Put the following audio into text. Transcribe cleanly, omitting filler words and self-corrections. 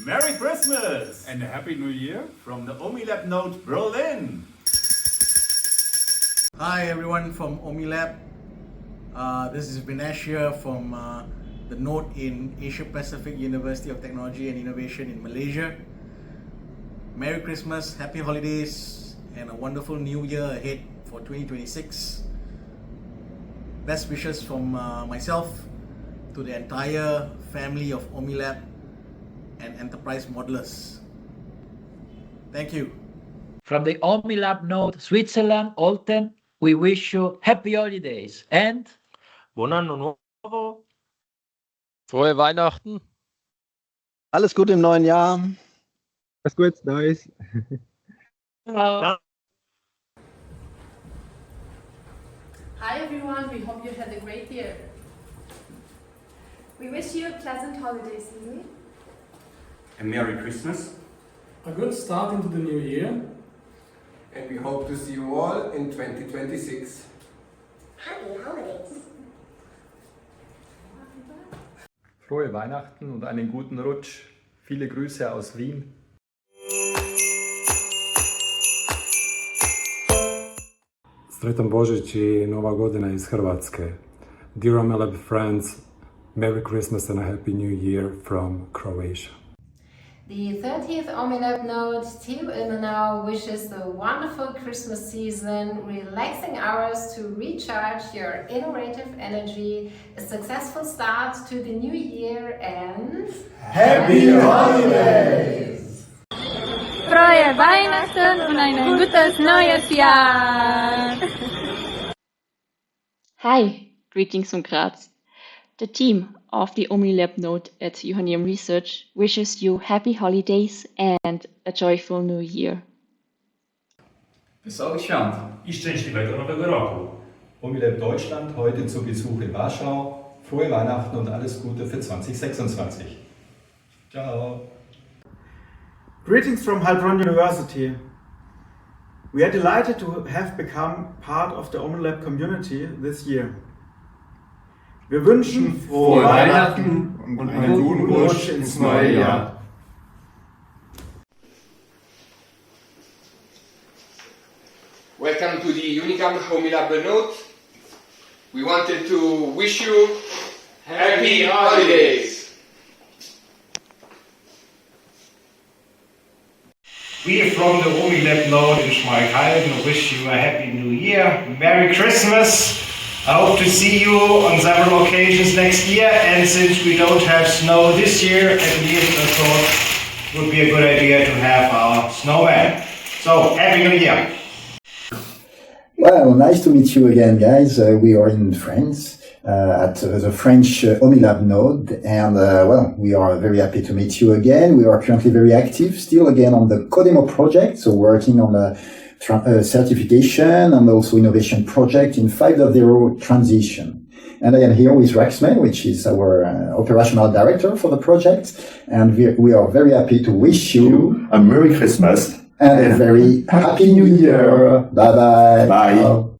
Merry Christmas! And a Happy New Year From the OMiLAB Node Berlin. Hi everyone from OMiLAB. This is Vinesh here from the Node in Asia Pacific University of Technology and Innovation in Malaysia. Merry Christmas, Happy Holidays, and a wonderful New Year ahead for 2026. Best wishes from myself to the entire family of OMiLAB and Enterprise Modelers. Thank you. From the OMiLAB Node Switzerland, Olten, we wish you happy holidays and Buon anno nuovo. Frohe Weihnachten. Alles Gute im neuen Jahr. Alles gut, Neues. hello. Hi everyone, we hope you had a great year. We wish you a pleasant holiday season. A Merry Christmas. A good start into the new year. And we hope to see you all in 2026. Happy holidays. Frohe Weihnachten und einen guten Rutsch. Viele Grüße aus Wien. Sretan Božić i Nova godina iz Hrvatske. Dear OMiLAB friends, Merry Christmas and a Happy New Year from Croatia. The 30th OMiLAB Node Team Ilmenau wishes a wonderful Christmas season, relaxing hours to recharge your innovative energy, a successful start to the new year, and Happy Holidays! Frohe Weihnachten und ein gutes neues Jahr! Hi, greetings from Graz. The team of the OMiLAB Node at Joanneum Research wishes you happy holidays and a joyful new year. Wesołych świąt i szczęśliwego nowego roku. OMiLAB Deutschland heute zu Besuch in Warschau. Frohe Weihnachten und alles Gute für 2026. Ciao. Greetings from Heilbronn University. We are delighted to have become part of the OMiLAB community this year. Wir wünschen frohe Weihnachten und einen guten Rutsch ins neue Jahr. Welcome to the Unicam OMiLAB Node. We wanted to wish you happy holidays. We from the OMiLAB Node in Schmalkalden wish you a happy new year. Merry Christmas. I hope to see you on several occasions next year, and since we don't have snow this year, at least I thought it would be a good idea to have our snowman. So, Happy New Year! Well, nice to meet you again, guys. We are in France at the French OMiLAB Node, and well, we are very happy to meet you again. We are currently very active still again on the CODEMO project, so working on the certification and also innovation project in 5.0 transition. And I am here with Raxman, which is our operational director for the project. And we are very happy to wish you a Merry Christmas and a very Happy New Year. Bye-bye. Bye.